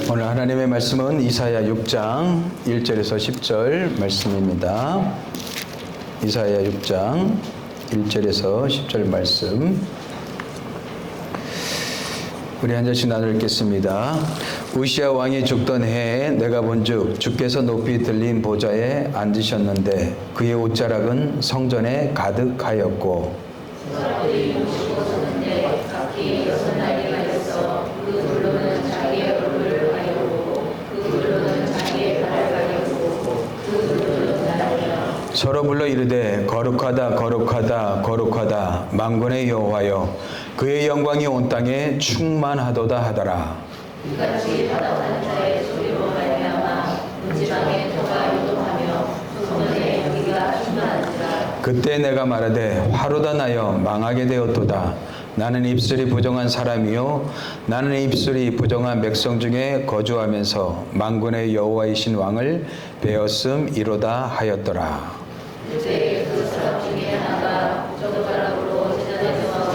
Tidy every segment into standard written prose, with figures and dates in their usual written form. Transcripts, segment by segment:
오늘 하나님의 말씀은 이사야 6장 1절에서 10절 말씀입니다. 이사야 6장 1절에서 10절 말씀. 우리 한 절씩 나눠 읽겠습니다. 우시야 왕이 죽던 해에 내가 본즉 주께서 높이 들린 보좌에 앉으셨는데 그의 옷자락은 성전에 가득하였고 사람들이 모시고 섰는데 각기 6날개가 있어 그 둘로는 자기의 얼굴을 가리고 그 둘로는 자기의 발을 가리고 그 둘로는 나라니라. 서로 불러 이르되 거룩하다 거룩하다 거룩하다 만군의 여호와여 그의 영광이 온 땅에 충만하도다 하더라. 이같이 바다하는 자의 소리로 말미암아 문지방의 터가 요동하며 소문에 여기가 충만하니라. 그때 내가 말하되 화로다 나여 망하게 되었도다. 나는 입술이 부정한 사람이요 나는 입술이 부정한 백성 중에 거주하면서 만군의 여호와이신 왕을 배었음이로다 하였더라. 그때 그 사람 중에 하나가 젓가락으로 제자의 정하고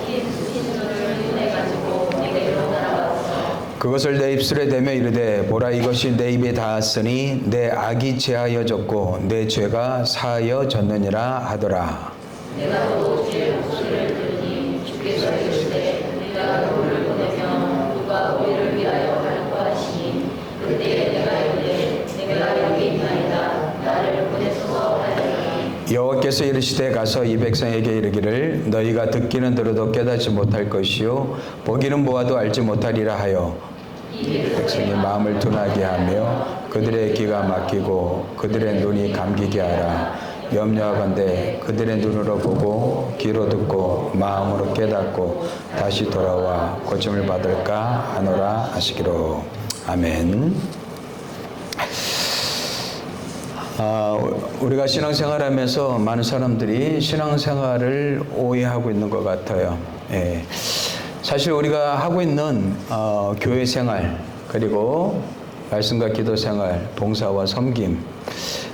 흰 눈을 눈에 가지고 내게로 날아왔어. 그것을 내 입술에 대며 이르되 보라 이것이 내 입에 닿았으니 내 악이 제하여졌고 내 죄가 사하여졌느니라 하더라. 내가 또 주의 목소리를 들으니 주께서 이르시되 내가 너를 보내면 누가 우리를 위하여 할까 하시니 그때 내가 이르되 내가 여기 있나이다 나를 보내소서 하였더니 여호와께서 이르시되 가서 이 백성에게 이르기를 너희가 듣기는 들어도 깨닫지 못할 것이요 보기는 보아도 알지 못하리라 하여 이 백성의 마음을 둔하게 하며 그들의 귀가 막히고 그들의 눈이 감기게 하라. 염려하건대 그들의 눈으로 보고 귀로 듣고 마음으로 깨닫고 다시 돌아와 고침을 받을까 하노라 하시기로. 아멘. 우리가 신앙생활하면서 많은 사람들이 신앙생활을 오해하고 있는 것 같아요. 예. 사실 우리가 하고 있는 교회 생활 그리고 말씀과 기도 생활, 봉사와 섬김,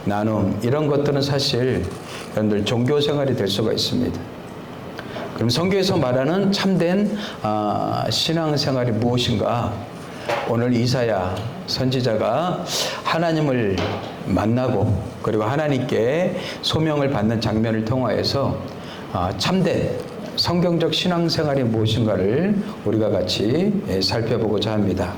나눔 이런 것들은 사실 여러분들 종교 생활이 될 수가 있습니다. 그럼 성경에서 말하는 참된 신앙 생활이 무엇인가? 오늘 이사야 선지자가 하나님을 만나고 그리고 하나님께 소명을 받는 장면을 통하여서 참된 성경적 신앙생활이 무엇인가를 우리가 같이 살펴보고자 합니다.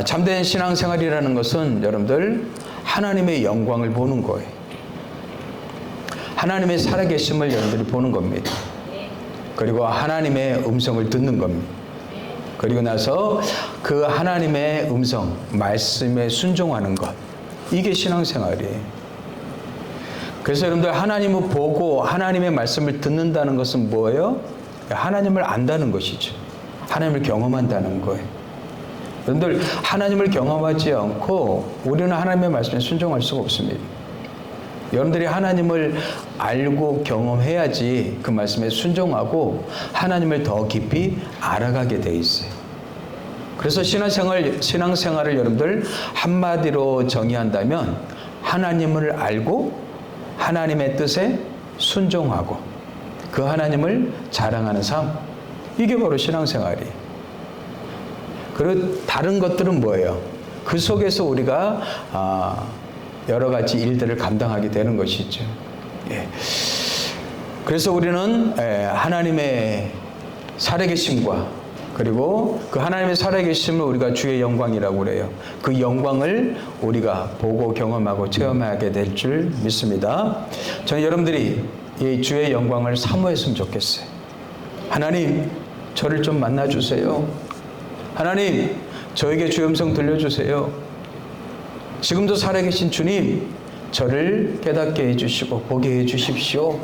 참된 신앙생활이라는 것은 여러분들 하나님의 영광을 보는 거예요. 하나님의 살아계심을 여러분들이 보는 겁니다. 그리고 하나님의 음성을 듣는 겁니다. 그리고 나서 그 하나님의 음성, 말씀에 순종하는 것. 이게 신앙생활이에요. 그래서 여러분들 하나님을 보고 하나님의 말씀을 듣는다는 것은 뭐예요? 하나님을 안다는 것이죠. 하나님을 경험한다는 거예요. 여러분들 하나님을 경험하지 않고 우리는 하나님의 말씀에 순종할 수가 없습니다. 여러분들이 하나님을 알고 경험해야지 그 말씀에 순종하고 하나님을 더 깊이 알아가게 돼 있어요. 그래서 신앙생활을 여러분들 한마디로 정의한다면 하나님을 알고 하나님의 뜻에 순종하고 그 하나님을 자랑하는 삶, 이게 바로 신앙생활이에요. 그리고 다른 것들은 뭐예요? 그 속에서 우리가 여러 가지 일들을 감당하게 되는 것이죠. 예. 그래서 우리는 하나님의 살아계심과 그리고 그 하나님의 살아계심을 우리가 주의 영광이라고 그래요. 그 영광을 우리가 보고 경험하고 체험하게 될 줄 믿습니다. 저는 여러분들이 이 주의 영광을 사모했으면 좋겠어요. 하나님, 저를 좀 만나주세요. 하나님, 저에게 주의 음성 들려주세요. 지금도 살아계신 주님, 저를 깨닫게 해주시고 보게 해주십시오.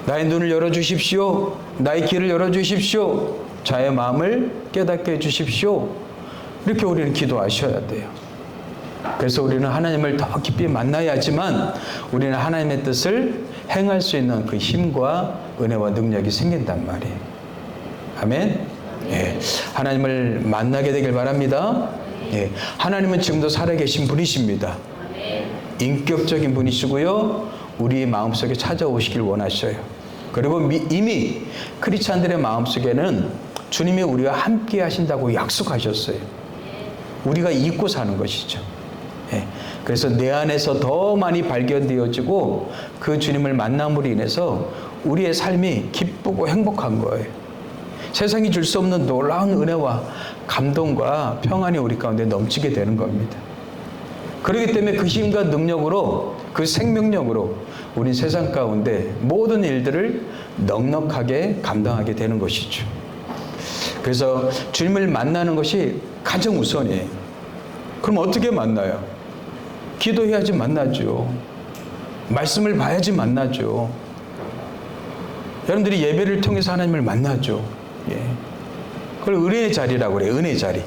나의 눈을 열어주십시오. 나의 귀를 열어주십시오. 자의 마음을 깨닫게 해주십시오. 이렇게 우리는 기도하셔야 돼요. 그래서 우리는 하나님을 더 깊이 만나야지만 우리는 하나님의 뜻을 행할 수 있는 그 힘과 은혜와 능력이 생긴단 말이에요. 아멘. 예. 하나님을 만나게 되길 바랍니다. 예. 하나님은 지금도 살아계신 분이십니다. 인격적인 분이시고요. 우리 마음속에 찾아오시길 원하셔요. 그리고 이미 크리스찬들의 마음속에는 주님이 우리와 함께 하신다고 약속하셨어요. 우리가 잊고 사는 것이죠. 예. 그래서 내 안에서 더 많이 발견되어지고 그 주님을 만남으로 인해서 우리의 삶이 기쁘고 행복한 거예요. 세상이 줄 수 없는 놀라운 은혜와 감동과 평안이 우리 가운데 넘치게 되는 겁니다. 그렇기 때문에 그 힘과 능력으로, 그 생명력으로 우리 세상 가운데 모든 일들을 넉넉하게 감당하게 되는 것이죠. 그래서 주님을 만나는 것이 가장 우선이에요. 그럼 어떻게 만나요? 기도해야지 만나죠. 말씀을 봐야지 만나죠. 여러분들이 예배를 통해서 하나님을 만나죠. 예. 그걸 은혜의 자리라고 그래요. 은혜의 자리.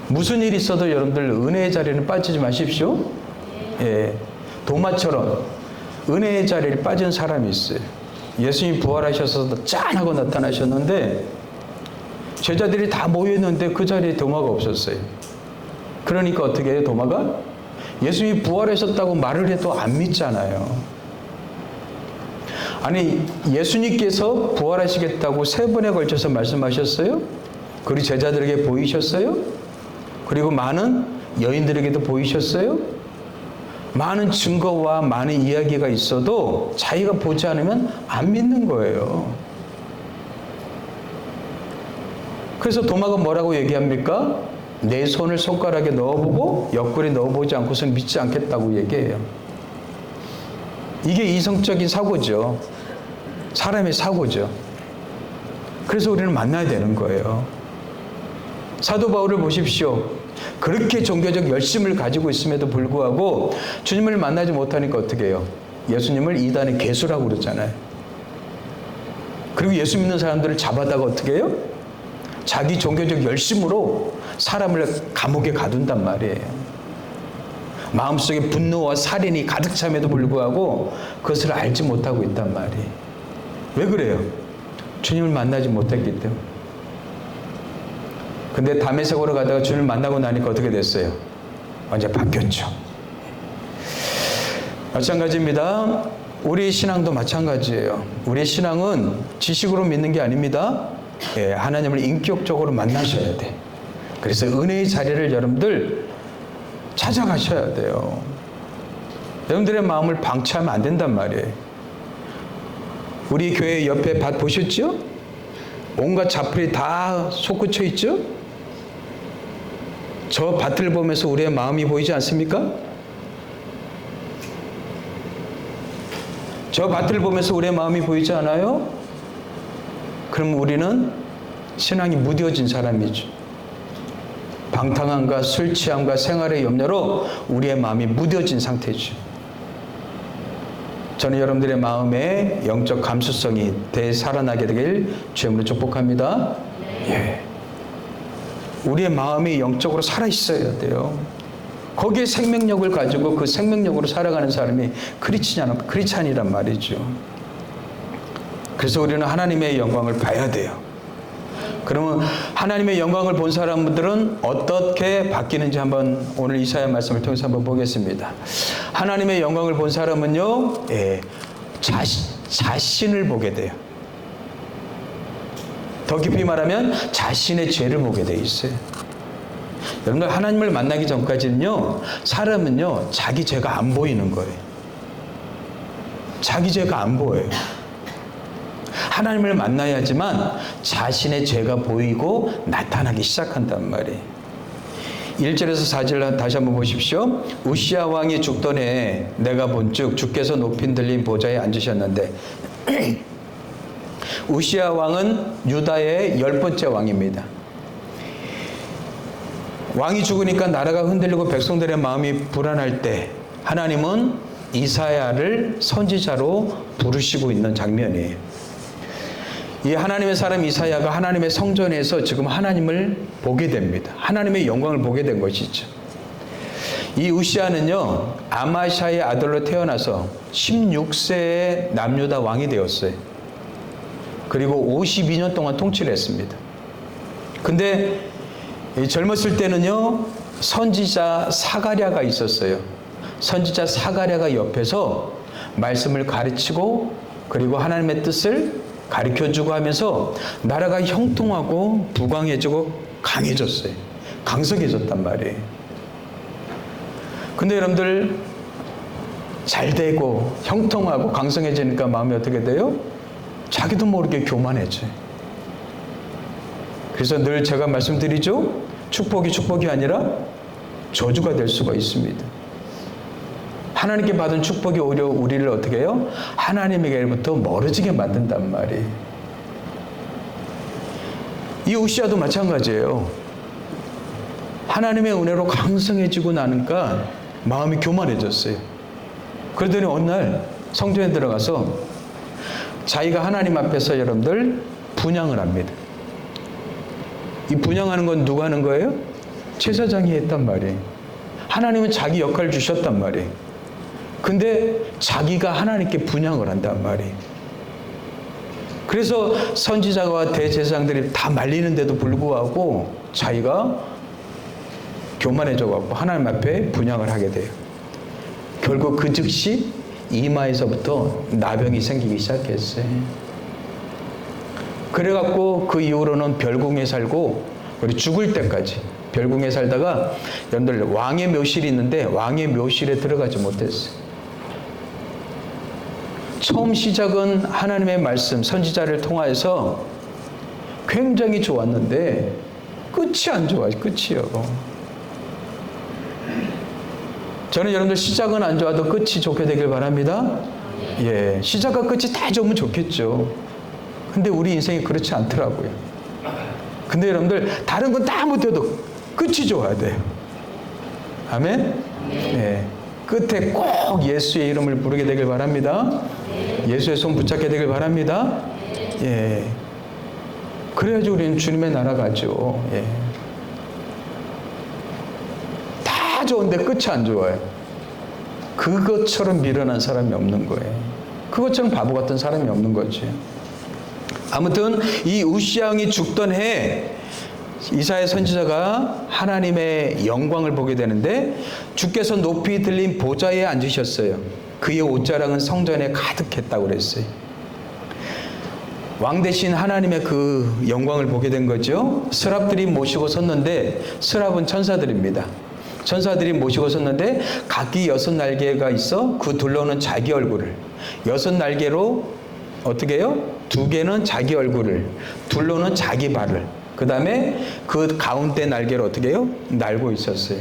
무슨 일이 있어도 여러분들 은혜의 자리는 빠지지 마십시오. 예. 도마처럼 은혜의 자리를 빠진 사람이 있어요. 예수님이 부활하셔서 짠하고 나타나셨는데 제자들이 다 모였는데 그 자리에 도마가 없었어요. 그러니까 어떻게 해요, 도마가? 예수님이 부활하셨다고 말을 해도 안 믿잖아요. 아니, 예수님께서 부활하시겠다고 3번에 걸쳐서 말씀하셨어요? 그리고 제자들에게 보이셨어요? 그리고 많은 여인들에게도 보이셨어요? 많은 증거와 많은 이야기가 있어도 자기가 보지 않으면 안 믿는 거예요. 그래서 도마가 뭐라고 얘기합니까? 내 손을 손가락에 넣어보고 옆구리에 넣어보지 않고서는 믿지 않겠다고 얘기해요. 이게 이성적인 사고죠. 사람의 사고죠. 그래서 우리는 만나야 되는 거예요. 사도 바울을 보십시오. 그렇게 종교적 열심을 가지고 있음에도 불구하고 주님을 만나지 못하니까 어떻게 해요? 예수님을 이단의 괴수라고 그러잖아요. 그리고 예수 믿는 사람들을 잡아다가 어떻게 해요? 자기 종교적 열심으로 사람을 감옥에 가둔단 말이에요. 마음속에 분노와 살인이 가득 참에도 불구하고 그것을 알지 못하고 있단 말이에요. 왜 그래요? 주님을 만나지 못했기 때문에. 근데 다메섹으로 가다가 주님을 만나고 나니까 어떻게 됐어요? 완전 바뀌었죠. 마찬가지입니다. 우리 신앙도 마찬가지예요. 우리 신앙은 지식으로 믿는 게 아닙니다. 예, 하나님을 인격적으로 만나셔야 돼. 그래서 은혜의 자리를 여러분들 찾아가셔야 돼요. 여러분들의 마음을 방치하면 안 된단 말이에요. 우리 교회 옆에 밭 보셨죠? 온갖 잡풀이 다 솟구쳐 있죠? 저 밭을 보면서 우리의 마음이 보이지 않습니까? 저 밭을 보면서 우리의 마음이 보이지 않아요? 그럼 우리는 신앙이 무뎌진 사람이죠. 방탕함과 술 취함과 생활의 염려로 우리의 마음이 무뎌진 상태죠. 저는 여러분들의 마음에 영적 감수성이 되살아나게 되길 주님으로 축복합니다. 예. 우리의 마음이 영적으로 살아있어야 돼요. 거기에 생명력을 가지고 그 생명력으로 살아가는 사람이 크리스찬이란 말이죠. 그래서 우리는 하나님의 영광을 봐야 돼요. 그러면 하나님의 영광을 본 사람들은 어떻게 바뀌는지 한번 오늘 이사야 말씀을 통해서 한번 보겠습니다. 하나님의 영광을 본 사람은요, 예, 자신을 보게 돼요. 더 깊이 말하면 자신의 죄를 보게 돼 있어요. 여러분들 하나님을 만나기 전까지는요, 사람은요, 자기 죄가 안 보이는 거예요. 자기 죄가 안 보여요. 하나님을 만나야지만 자신의 죄가 보이고 나타나기 시작한단 말이에요. 1절에서 4절 다시 한번 보십시오. 우시야 왕이 죽던 해에 내가 본즉 주께서 높이 들린 보좌에 앉으셨는데 우시야 왕은 유다의 10번째 왕입니다. 왕이 죽으니까 나라가 흔들리고 백성들의 마음이 불안할 때 하나님은 이사야를 선지자로 부르시고 있는 장면이에요. 이 하나님의 사람 이사야가 하나님의 성전에서 지금 하나님을 보게 됩니다. 하나님의 영광을 보게 된 것이죠. 이 우시야는요, 아마샤의 아들로 태어나서 16세에 남유다 왕이 되었어요. 그리고 52년 동안 통치를 했습니다. 근데 젊었을 때는요, 선지자 사가랴가 있었어요. 선지자 사가랴가 옆에서 말씀을 가르치고 그리고 하나님의 뜻을 가르쳐주고 하면서 나라가 형통하고 부강해지고 강해졌어요. 강성해졌단 말이에요. 근데 여러분들 잘 되고 형통하고 강성해지니까 마음이 어떻게 돼요? 자기도 모르게 교만해져요. 그래서 늘 제가 말씀드리죠. 축복이 아니라 저주가 될 수가 있습니다. 하나님께 받은 축복이 오히려 우리를 어떻게 해요? 하나님에게로부터 멀어지게 만든단 말이에요. 이 우시아도 마찬가지예요. 하나님의 은혜로 강성해지고 나니까 마음이 교만해졌어요. 그러더니 어느 날 성전에 들어가서 자기가 하나님 앞에서 여러분들 분향을 합니다. 이 분향하는 건 누가 하는 거예요? 제사장이 했단 말이에요. 하나님은 자기 역할을 주셨단 말이에요. 근데 자기가 하나님께 분향을 한단 말이에요. 그래서 선지자와 대제사장들이 다 말리는데도 불구하고 자기가 교만해져갖고 하나님 앞에 분향을 하게 돼요. 결국 그 즉시 이마에서부터 나병이 생기기 시작했어요. 그래갖고 그 이후로는 별궁에 살고 우리 죽을 때까지 별궁에 살다가 여러분들 왕의 묘실이 있는데 왕의 묘실에 들어가지 못했어요. 처음 시작은 하나님의 말씀 선지자를 통하여서 굉장히 좋았는데 끝이 안 좋아요. 끝이요. 저는 여러분들 시작은 안 좋아도 끝이 좋게 되길 바랍니다. 예, 시작과 끝이 다 좋으면 좋겠죠. 근데 우리 인생이 그렇지 않더라고요. 근데 여러분들 다른 건 다 못해도 끝이 좋아야 돼요. 아멘? 예, 끝에 꼭 예수의 이름을 부르게 되길 바랍니다. 예수의 손 붙잡게 되길 바랍니다. 예, 그래야지 우리는 주님의 나라 가죠. 예. 다 좋은데 끝이 안 좋아요. 그것처럼 미련한 사람이 없는 거예요. 그것처럼 바보 같은 사람이 없는 거지. 아무튼 이 우시아 왕이 죽던 해 이사야 선지자가 하나님의 영광을 보게 되는데 주께서 높이 들린 보좌에 앉으셨어요. 그의 옷자락은 성전에 가득했다고 그랬어요. 왕 대신 하나님의 그 영광을 보게 된 거죠. 스랍들이 모시고 섰는데 스랍은 천사들입니다. 천사들이 모시고 섰는데 각기 6날개가 있어 그 둘러는 자기 얼굴을 6날개로 어떻게 해요? 2개는 자기 얼굴을 둘러는 자기 발을 그 다음에 그 가운데 날개를 어떻게 해요? 날고 있었어요.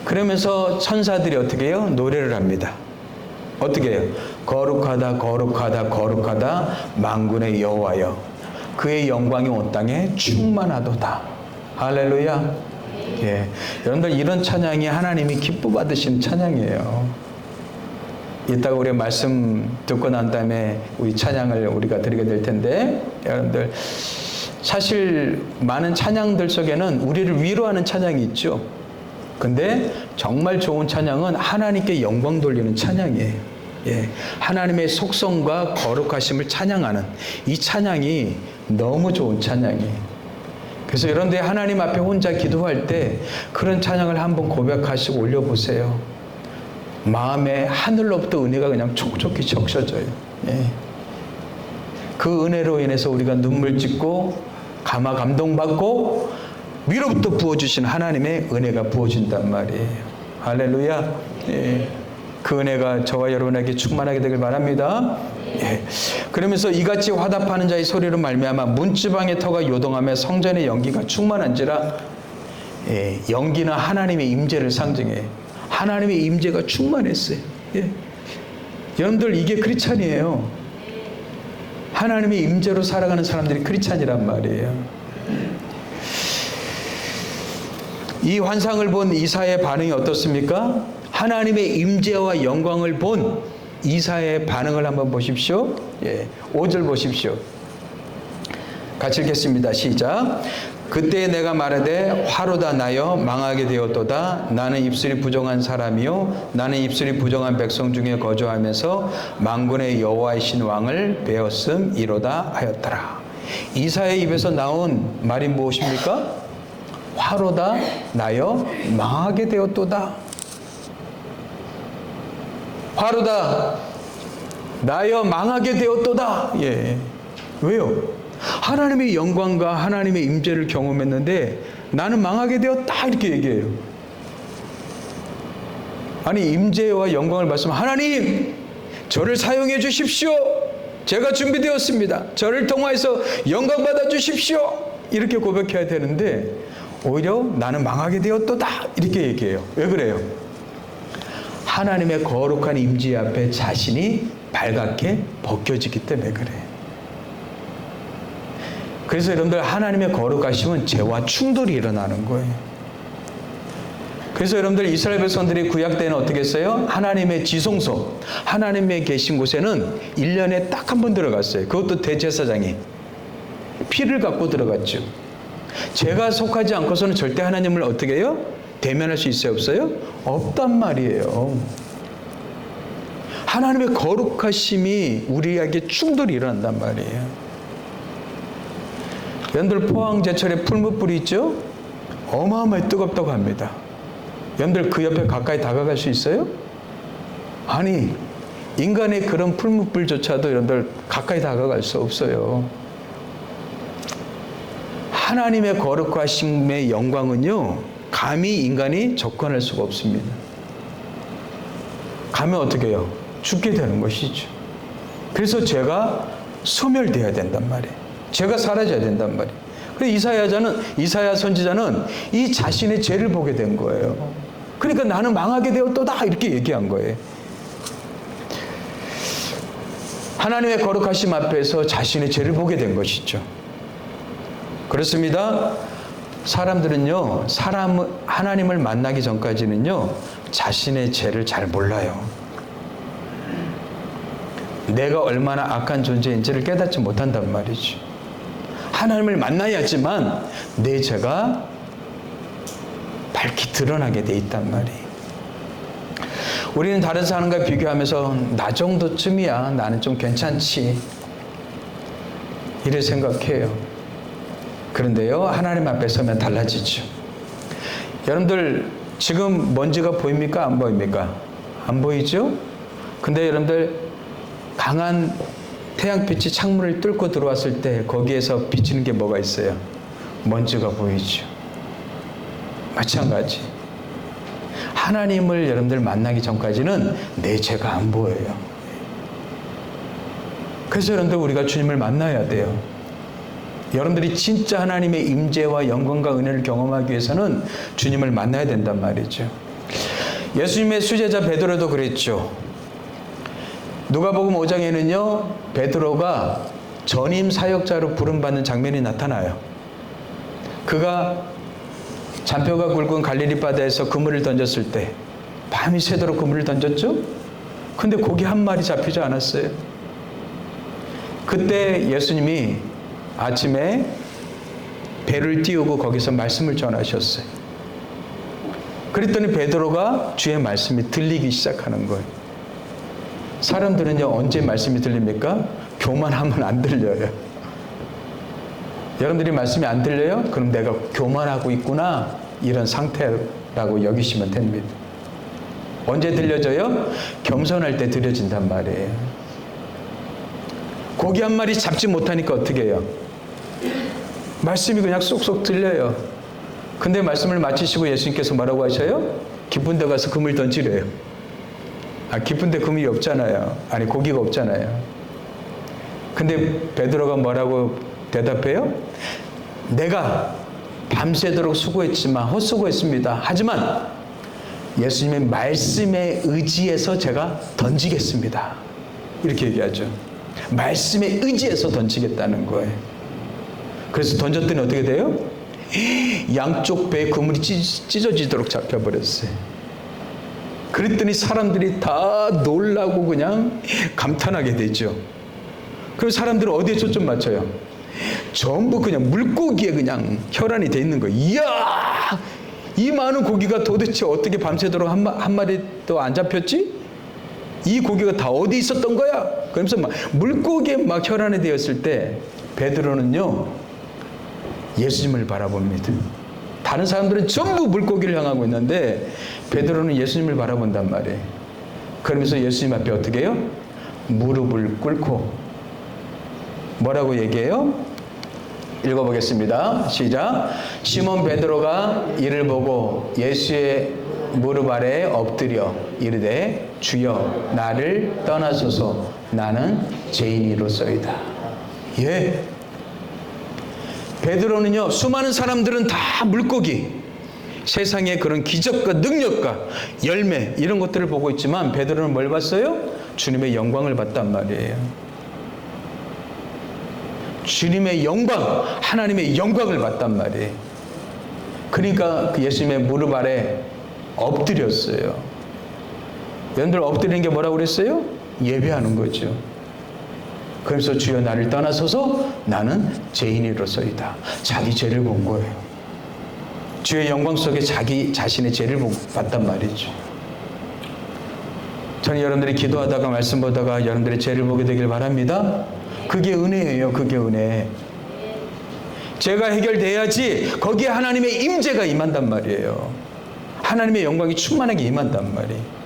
그러면서 천사들이 어떻게 해요? 노래를 합니다. 어떻게 해요? 거룩하다 거룩하다 거룩하다 만군의 여호와여 그의 영광이 온 땅에 충만하도다. 할렐루야. 예, 여러분들 이런 찬양이 하나님이 기뻐 받으신 찬양이에요. 이따가 우리 말씀 듣고 난 다음에 우리 찬양을 우리가 드리게 될 텐데 여러분들 사실 많은 찬양들 속에는 우리를 위로하는 찬양이 있죠. 근데 정말 좋은 찬양은 하나님께 영광 돌리는 찬양이에요. 예, 하나님의 속성과 거룩하심을 찬양하는 이 찬양이 너무 좋은 찬양이에요. 그래서 여러분들이 하나님 앞에 혼자 기도할 때 그런 찬양을 한번 고백하시고 올려보세요. 마음에 하늘로부터 은혜가 그냥 촉촉히 적셔져요. 예. 그 은혜로 인해서 우리가 눈물 짓고 감동받고 위로부터 부어주신 하나님의 은혜가 부어진단 말이에요. 할렐루야. 예. 그 은혜가 저와 여러분에게 충만하게 되길 바랍니다. 예. 그러면서 이같이 화답하는 자의 소리로 말미암아 문지방의 터가 요동하며 성전의 연기가 충만한지라. 예. 연기는 하나님의 임재를 상징해요. 하나님의 임재가 충만했어요. 예. 여러분들 이게 크리스찬이에요. 하나님의 임재로 살아가는 사람들이 크리스찬이란 말이에요. 이 환상을 본 이사야의 반응이 어떻습니까? 하나님의 임재와 영광을 본 이사야의 반응을 한번 보십시오. 예, 5절 보십시오. 같이 읽겠습니다. 시작. 그때 내가 말하되 화로다 나여 망하게 되었도다. 나는 입술이 부정한 사람이요 나는 입술이 부정한 백성 중에 거주하면서 만군의 여호와이신 왕을 배웠음이로다 하였더라. 이사야의 입에서 나온 말이 무엇입니까? 화로다 나여 망하게 되었도다. 화로다 나여 망하게 되었도다. 예. 왜요? 하나님의 영광과 하나님의 임재를 경험했는데 나는 망하게 되었다 이렇게 얘기해요. 아니 임재와 영광을 말씀하면 하나님 저를 사용해 주십시오. 제가 준비되었습니다. 저를 통하여서 영광 받아 주십시오. 이렇게 고백해야 되는데 오히려 나는 망하게 되었도다 이렇게 얘기해요. 왜 그래요? 하나님의 거룩한 임재 앞에 자신이 발갛게 벗겨지기 때문에 그래요. 그래서 여러분들 하나님의 거룩하심은 죄와 충돌이 일어나는 거예요. 그래서 여러분들 이스라엘 백성들이 구약 때는 어떻게 했어요? 하나님의 지성소, 하나님의 계신 곳에는 1년에 딱 한 번 들어갔어요. 그것도 대제사장이 피를 갖고 들어갔죠. 죄가 속하지 않고서는 절대 하나님을 어떻게 해요? 대면할 수 있어요? 없어요? 없단 말이에요. 하나님의 거룩하심이 우리에게 충돌이 일어난단 말이에요. 여러분들 포항제철에 풀무불이 있죠? 어마어마하게 뜨겁다고 합니다. 여러분들 그 옆에 가까이 다가갈 수 있어요? 아니 인간의 그런 풀무불조차도 여러분들 가까이 다가갈 수 없어요. 하나님의 거룩하심의 영광은요 감히 인간이 접근할 수가 없습니다. 가면 어떻게 해요? 죽게 되는 것이죠. 그래서 죄가 소멸되어야 된단 말이에요. 죄가 사라져야 된단 말이에요. 그래서 이사야 선지자는 이 자신의 죄를 보게 된 거예요. 그러니까 나는 망하게 되었도다 이렇게 얘기한 거예요. 하나님의 거룩하심 앞에서 자신의 죄를 보게 된 것이죠. 그렇습니다. 사람들은요, 하나님을 만나기 전까지는요, 자신의 죄를 잘 몰라요. 내가 얼마나 악한 존재인지를 깨닫지 못한단 말이죠. 하나님을 만나야지만 내 죄가 밝히 드러나게 돼 있단 말이에요. 우리는 다른 사람과 비교하면서 나 정도쯤이야, 나는 좀 괜찮지, 이래 생각해요. 그런데요, 하나님 앞에 서면 달라지죠. 여러분들 지금 먼지가 보입니까? 안 보입니까? 안 보이죠? 근데 여러분들 강한 태양빛이 창문을 뚫고 들어왔을 때 거기에서 비치는 게 뭐가 있어요? 먼지가 보이죠. 마찬가지. 하나님을 여러분들 만나기 전까지는 내 죄가 안 보여요. 그래서 여러분들 우리가 주님을 만나야 돼요. 여러분들이 진짜 하나님의 임재와 영광과 은혜를 경험하기 위해서는 주님을 만나야 된단 말이죠. 예수님의 수제자 베드로도 그랬죠. 누가복음 5장에는요 베드로가 전임 사역자로 부름받는 장면이 나타나요. 그가 잔뼈가 굵은 갈릴리 바다에서 그물을 던졌을 때 밤이 새도록 그물을 던졌죠. 근데 고기 한 마리 잡히지 않았어요. 그때 예수님이 아침에 배를 띄우고 거기서 말씀을 전하셨어요. 그랬더니 베드로가 주의 말씀이 들리기 시작하는 거예요. 사람들은요 언제 말씀이 들립니까? 교만하면 안 들려요. 여러분들이 말씀이 안 들려요? 그럼 내가 교만하고 있구나 이런 상태라고 여기시면 됩니다. 언제 들려져요? 겸손할 때 들려진단 말이에요. 고기 한 마리 잡지 못하니까 어떻게 해요? 말씀이 그냥 쏙쏙 들려요. 근데 말씀을 마치시고 예수님께서 뭐라고 하셔요? 깊은 데 가서 그물 던지래요. 깊은 데 그물이 없잖아요. 아니 고기가 없잖아요. 근데 베드로가 뭐라고 대답해요? 내가 밤새도록 수고했지만 헛수고했습니다. 하지만 예수님의 말씀에 의지해서 제가 던지겠습니다. 이렇게 얘기하죠. 말씀에 의지해서 던지겠다는 거예요. 그래서 던졌더니 어떻게 돼요? 양쪽 배에 그물이 찢어지도록 잡혀버렸어요. 그랬더니 사람들이 다 놀라고 그냥 감탄하게 되죠. 그럼 사람들은 어디에 초점 맞춰요? 전부 그냥 물고기에 그냥 혈안이 돼 있는 거예요. 이야! 이 많은 고기가 도대체 어떻게 밤새도록 한 마리도 안 잡혔지? 이 고기가 다 어디 있었던 거야? 그러면서 막 물고기에 막 혈안이 되었을 때 베드로는요 예수님을 바라봅니다. 다른 사람들은 전부 물고기를 향하고 있는데 베드로는 예수님을 바라본단 말이에요. 그러면서 예수님 앞에 어떻게 해요? 무릎을 꿇고 뭐라고 얘기해요? 읽어보겠습니다. 시작. 시몬 베드로가 이를 보고 예수의 무릎 아래에 엎드려 이르되 주여 나를 떠나소서 나는 죄인이로소이다. 예. 베드로는요, 수많은 사람들은 다 물고기, 세상의 그런 기적과 능력과 열매 이런 것들을 보고 있지만 베드로는 뭘 봤어요? 주님의 영광을 봤단 말이에요. 주님의 영광, 하나님의 영광을 봤단 말이에요. 그러니까 그 예수님의 무릎 아래 엎드렸어요. 여러분들 엎드리는 게 뭐라고 그랬어요? 예배하는 거죠. 그래서 주여 나를 떠나소서 나는 죄인이로소이다. 자기 죄를 본 거예요. 주의 영광 속에 자기 자신의 죄를 봤단 말이죠. 저는 여러분들이 기도하다가 말씀 보다가 여러분들의 죄를 보게 되길 바랍니다. 그게 은혜예요. 그게 은혜. 죄가 해결돼야지 거기에 하나님의 임재가 임한단 말이에요. 하나님의 영광이 충만하게 임한단 말이에요.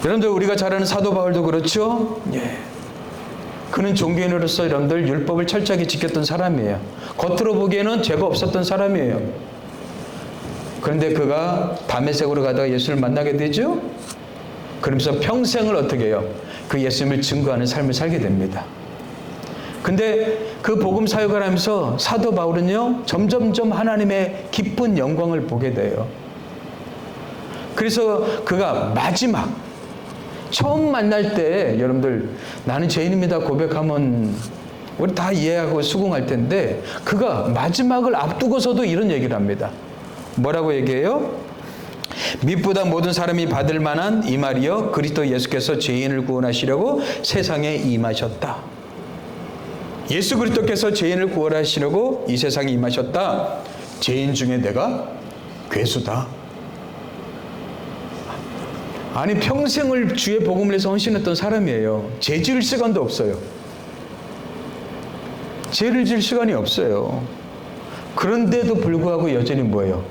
여러분들 우리가 잘 아는 사도 바울도 그렇죠? 예. 그는 종교인으로서 여러분들 율법을 철저하게 지켰던 사람이에요. 겉으로 보기에는 죄가 없었던 사람이에요. 그런데 그가 다메섹으로 가다가 예수를 만나게 되죠? 그러면서 평생을 어떻게 해요? 그 예수님을 증거하는 삶을 살게 됩니다. 근데 그 복음 사역을 하면서 사도 바울은요, 점점점 하나님의 기쁜 영광을 보게 돼요. 그래서 그가 마지막 처음 만날 때 여러분들 나는 죄인입니다 고백하면 우리 다 이해하고 수긍할 텐데 그가 마지막을 앞두고서도 이런 얘기를 합니다. 뭐라고 얘기해요? 밑보다 모든 사람이 받을 만한 이 말이요 그리스도 예수께서 죄인을 구원하시려고 세상에 임하셨다. 예수 그리스도께서 죄인을 구원하시려고 이 세상에 임하셨다. 죄인 중에 내가 괴수다. 아니 평생을 주의 복음을 위해서 헌신했던 사람이에요. 죄 지을 시간도 없어요. 죄를 지을 시간이 없어요. 그런데도 불구하고 여전히 뭐예요?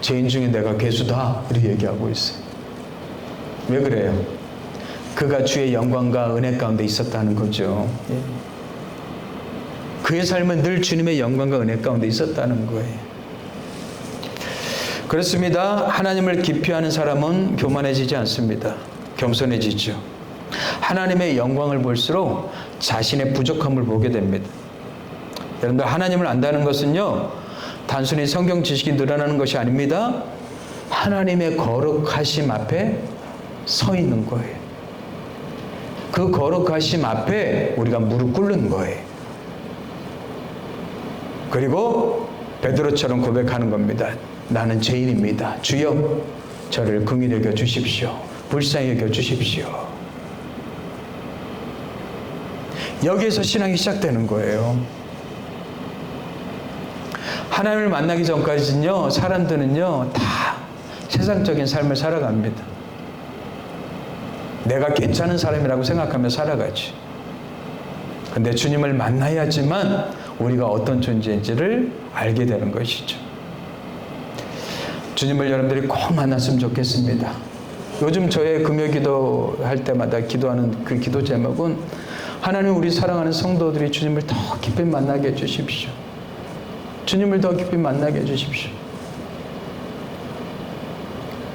죄인 중에 내가 괴수다 이렇게 얘기하고 있어요. 왜 그래요? 그가 주의 영광과 은혜 가운데 있었다는 거죠. 그의 삶은 늘 주님의 영광과 은혜 가운데 있었다는 거예요. 그렇습니다. 하나님을 기피하는 사람은 교만해지지 않습니다. 겸손해지죠. 하나님의 영광을 볼수록 자신의 부족함을 보게 됩니다. 여러분들 하나님을 안다는 것은요 단순히 성경 지식이 늘어나는 것이 아닙니다. 하나님의 거룩하심 앞에 서 있는 거예요. 그 거룩하심 앞에 우리가 무릎 꿇는 거예요. 그리고 베드로처럼 고백하는 겁니다. 나는 죄인입니다. 주여 저를 긍휼히 여겨 주십시오. 불쌍히 여겨 주십시오. 여기에서 신앙이 시작되는 거예요. 하나님을 만나기 전까지는요 사람들은요 다 세상적인 삶을 살아갑니다. 내가 괜찮은 사람이라고 생각하며 살아가지. 근데 주님을 만나야지만 우리가 어떤 존재인지를 알게 되는 것이죠. 주님을 여러분들이 꼭 만났으면 좋겠습니다. 요즘 저의 금요기도 할 때마다 기도하는 그 기도 제목은 하나님 우리 사랑하는 성도들이 주님을 더 깊이 만나게 해주십시오. 주님을 더 깊이 만나게 해주십시오.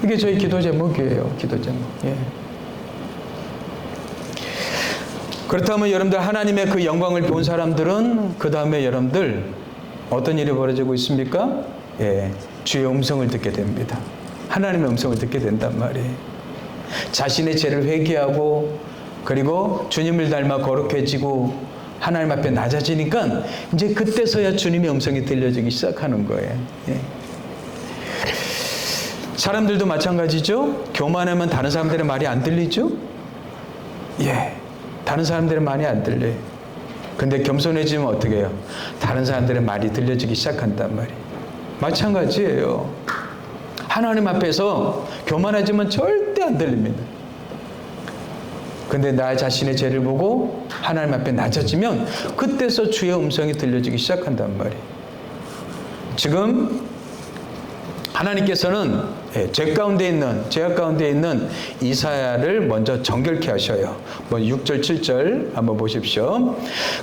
이게 저희 기도 제목이에요. 기도 제목. 예. 그렇다면 여러분들 하나님의 그 영광을 본 사람들은 그 다음에 여러분들 어떤 일이 벌어지고 있습니까? 예, 주의 음성을 듣게 됩니다. 하나님의 음성을 듣게 된단 말이에요. 자신의 죄를 회개하고 그리고 주님을 닮아 거룩해지고 하나님 앞에 낮아지니까 이제 그때서야 주님의 음성이 들려지기 시작하는 거예요. 예. 사람들도 마찬가지죠. 교만하면 다른 사람들의 말이 안 들리죠. 예, 다른 사람들의 말이 안 들려요. 근데 겸손해지면 어떻게 해요? 다른 사람들의 말이 들려지기 시작한단 말이에요. 마찬가지예요. 하나님 앞에서 교만하지만 절대 안 들립니다. 근데 나 자신의 죄를 보고 하나님 앞에 낮아지면 그때서 주의 음성이 들려지기 시작한단 말이에요. 지금 하나님께서는 죄악 가운데 있는 이사야를 먼저 정결케 하셔요. 6절, 7절 한번 보십시오.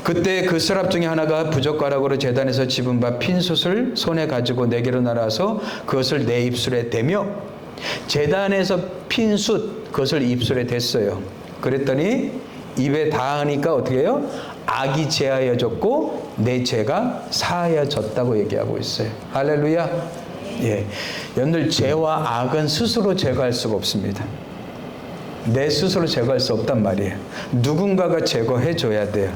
그때 그 서랍 중에 하나가 부젓가락으로 제단에서 집은 바 핀 숯을 손에 가지고 내게로 날아와서 그것을 내 입술에 대며, 제단에서 핀 숯, 그것을 입술에 댔어요. 그랬더니 입에 닿으니까 어떻게 해요? 악이 제하여졌고 내 죄가 사하여졌다고 얘기하고 있어요. 할렐루야. 예, 여러분들 죄와 악은 스스로 제거할 수가 없습니다. 내 스스로 제거할 수 없단 말이에요. 누군가가 제거해 줘야 돼요.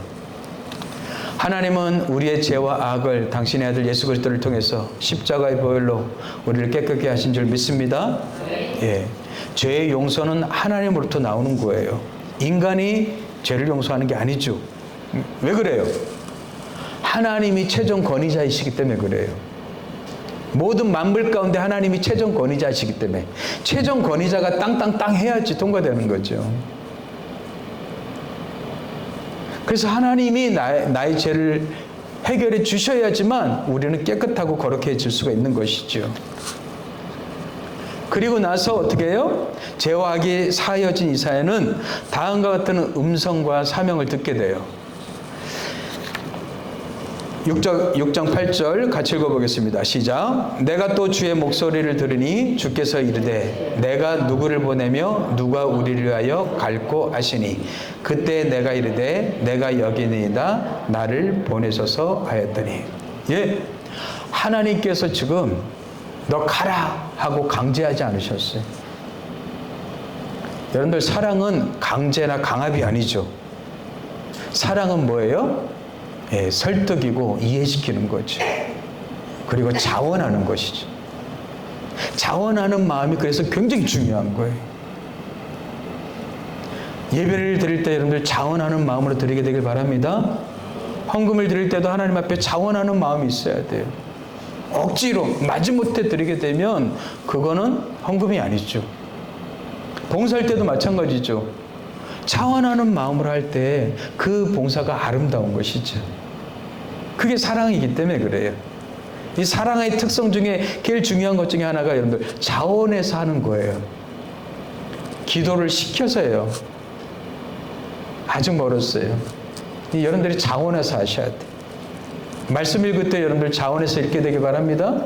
하나님은 우리의 죄와 악을 당신의 아들 예수 그리스도를 통해서 십자가의 보혈로 우리를 깨끗게 하신 줄 믿습니다. 예, 죄의 용서는 하나님으로부터 나오는 거예요. 인간이 죄를 용서하는 게 아니죠. 왜 그래요? 하나님이 최종 권위자이시기 때문에 그래요. 모든 만물 가운데 하나님이 최종 권위자이시기 때문에, 최종 권위자가 땅땅땅 해야지 통과되는 거죠. 그래서 하나님이 나의 죄를 해결해 주셔야지만 우리는 깨끗하고 거룩해질 수가 있는 것이죠. 그리고 나서 어떻게 해요? 죄와 악이 사하여진 이사야는 다음과 같은 음성과 사명을 듣게 돼요. 6장 8절 같이 읽어보겠습니다. 시작. 내가 또 주의 목소리를 들으니 주께서 이르되 내가 누구를 보내며 누가 우리를 위하여 갈고 하시니 그때 내가 이르되 내가 여기니이다 나를 보내소서 하였더니, 예, 하나님께서 지금 너 가라 하고 강제하지 않으셨어요. 여러분들, 사랑은 강제나 강압이 아니죠. 사랑은 뭐예요? 예, 설득이고 이해시키는 거죠. 그리고 자원하는 것이죠. 자원하는 마음이 그래서 굉장히 중요한 거예요. 예배를 드릴 때 여러분들 자원하는 마음으로 드리게 되길 바랍니다. 헌금을 드릴 때도 하나님 앞에 자원하는 마음이 있어야 돼요. 억지로 마지못해 드리게 되면 그거는 헌금이 아니죠. 봉사할 때도 마찬가지죠. 자원하는 마음으로 할 때 그 봉사가 아름다운 것이죠. 그게 사랑이기 때문에 그래요. 이 사랑의 특성 중에 제일 중요한 것 중에 하나가 여러분들 자원해서 하는 거예요. 기도를 시켜서요. 아직 멀었어요. 여러분들이 자원해서 하셔야 돼요. 말씀 읽을 때 여러분들 자원해서 읽게 되길 바랍니다.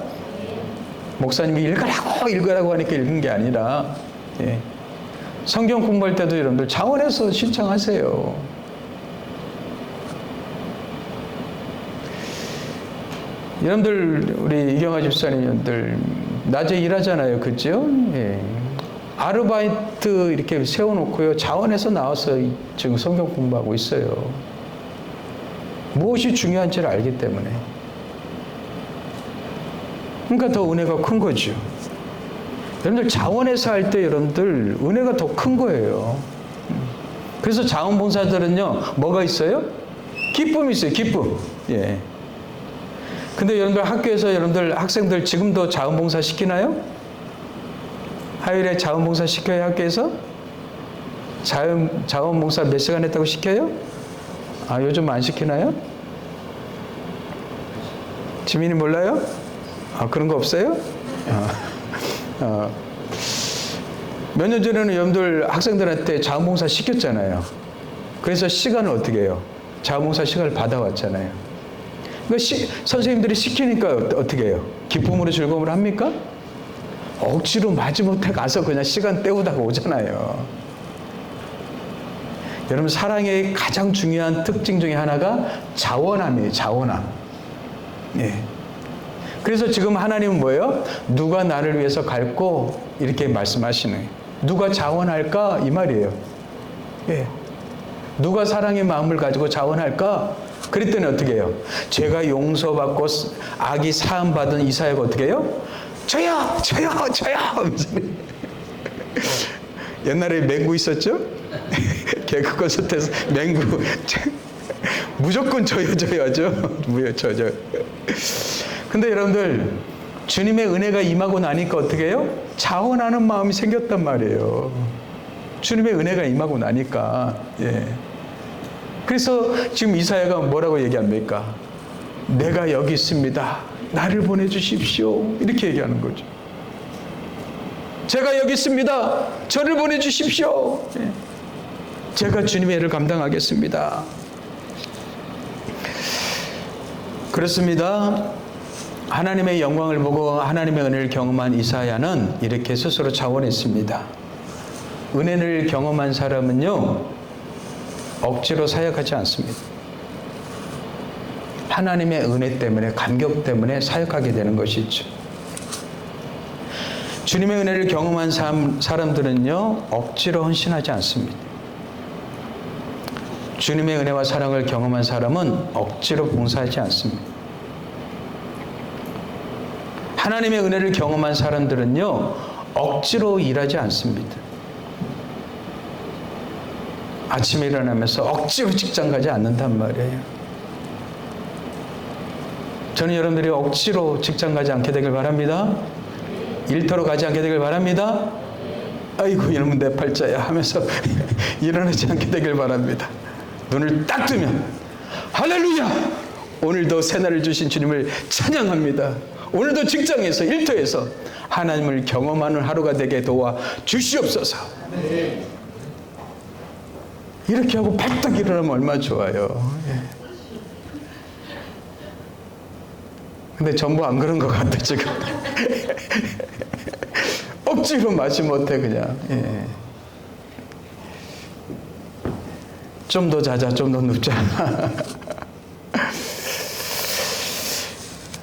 목사님이 읽으라고 하니까 읽은 게 아니라, 예. 성경 공부할 때도 여러분들 자원해서 신청하세요. 여러분들, 우리 이경아 집사님들 낮에 일하잖아요, 그죠? 예. 아르바이트 이렇게 세워놓고요, 자원해서 나와서 지금 성경 공부하고 있어요. 무엇이 중요한지를 알기 때문에. 그러니까 더 은혜가 큰 거죠. 여러분들 자원해서 할 때 여러분들 은혜가 더 큰 거예요. 그래서 자원봉사들은요, 뭐가 있어요? 기쁨이 있어요, 기쁨. 예. 근데 여러분들 학교에서 여러분들 학생들 지금도 자원봉사 시키나요? 화요일에 자원봉사 시켜요, 학교에서? 자원봉사 몇 시간 했다고 시켜요? 아, 요즘 안 시키나요? 지민이 몰라요? 아, 그런 거 없어요? 몇 년 전에는 여러분들 학생들한테 자원봉사 시켰잖아요. 그래서 시간을 어떻게 해요? 자원봉사 시간을 받아왔잖아요. 그러니까 선생님들이 시키니까 어떻게 해요? 기쁨으로 즐거움을 합니까? 억지로 마지못해 가서 그냥 시간 때우다가 오잖아요. 여러분, 사랑의 가장 중요한 특징 중에 하나가 자원함이에요. 자원함. 예. 그래서 지금 하나님은 뭐예요? 누가 나를 위해서 갈고 이렇게 말씀하시는, 누가 자원할까 이 말이에요. 예. 누가 사랑의 마음을 가지고 자원할까? 그랬더니 어떻게 해요? 죄가 용서받고 악이 사함받은 이사야가 어떻게 해요? 저요! 저요! 저요! 옛날에 맹구 있었죠? 개그 콘서트에서 맹구 무조건 저요 저요죠. 저요. 근데 여러분들, 주님의 은혜가 임하고 나니까 어떻게 해요? 자원하는 마음이 생겼단 말이에요. 주님의 은혜가 임하고 나니까. 예. 그래서 지금 이사야가 뭐라고 얘기합니까? 내가 여기 있습니다. 나를 보내주십시오. 이렇게 얘기하는 거죠. 제가 여기 있습니다. 저를 보내주십시오. 제가 주님의 일을 감당하겠습니다. 그렇습니다. 하나님의 영광을 보고 하나님의 은혜를 경험한 이사야는 이렇게 스스로 자원했습니다. 은혜를 경험한 사람은요, 억지로 사역하지 않습니다. 하나님의 은혜 때문에, 감격 때문에 사역하게 되는 것이죠. 주님의 은혜를 경험한 사람들은요, 억지로 헌신하지 않습니다. 주님의 은혜와 사랑을 경험한 사람은 억지로 봉사하지 않습니다. 하나님의 은혜를 경험한 사람들은요, 억지로 일하지 않습니다. 아침에 일어나면서 억지로 직장 가지 않는단 말이에요. 저는 여러분들이 억지로 직장 가지 않게 되길 바랍니다. 일터로 가지 않게 되길 바랍니다. 아이고 이놈은 내 팔자야 하면서 일어나지 않게 되길 바랍니다. 눈을 딱 뜨면 할렐루야! 오늘도 새날을 주신 주님을 찬양합니다. 오늘도 직장에서 일터에서 하나님을 경험하는 하루가 되게 도와 주시옵소서. 이렇게 하고 발딱 일어나면 얼마나 좋아요. 근데 전부 안 그런 것 같아 지금. 억지로 마지 못해 그냥. 좀 더 자자, 좀 더 눕자.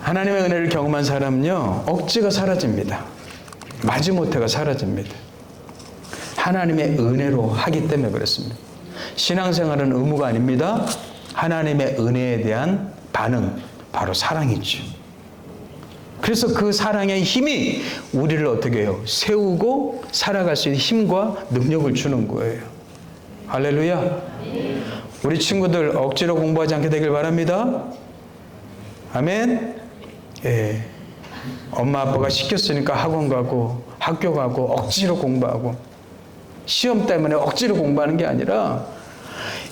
하나님의 은혜를 경험한 사람은요, 억지가 사라집니다. 마지못해가 사라집니다. 하나님의 은혜로 하기 때문에 그렇습니다. 신앙생활은 의무가 아닙니다. 하나님의 은혜에 대한 반응, 바로 사랑이죠. 그래서 그 사랑의 힘이 우리를 어떻게 해요? 세우고 살아갈 수 있는 힘과 능력을 주는 거예요. 할렐루야. 우리 친구들 억지로 공부하지 않게 되길 바랍니다. 아멘. 예. 엄마 아빠가 시켰으니까 학원 가고 학교 가고 억지로 공부하고 시험 때문에 억지로 공부하는 게 아니라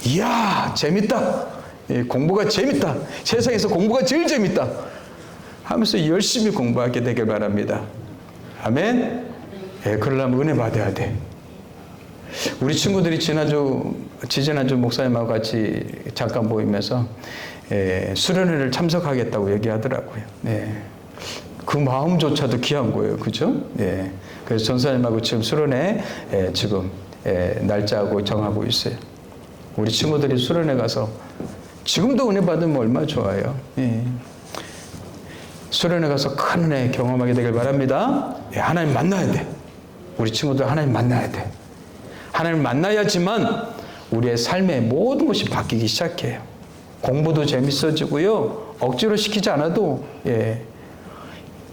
이야 재밌다. 예, 공부가 재밌다. 세상에서 공부가 제일 재밌다. 하면서 열심히 공부하게 되길 바랍니다. 아멘. 예, 그러려면 은혜 받아야 돼. 우리 친구들이 지지난주 목사님하고 같이 잠깐 모이면서 수련회를 참석하겠다고 얘기하더라고요. 그 마음조차도 귀한 거예요. 그죠? 그래서 전사님하고 지금 수련회 지금 날짜하고 정하고 있어요. 우리 친구들이 수련회 가서 지금도 은혜 받으면 얼마나 좋아요. 수련회 가서 큰 은혜 경험하게 되길 바랍니다. 하나님 만나야 돼. 우리 친구들 하나님 만나야 돼. 하나님 만나야지만 우리의 삶의 모든 것이 바뀌기 시작해요. 공부도 재밌어지고요. 억지로 시키지 않아도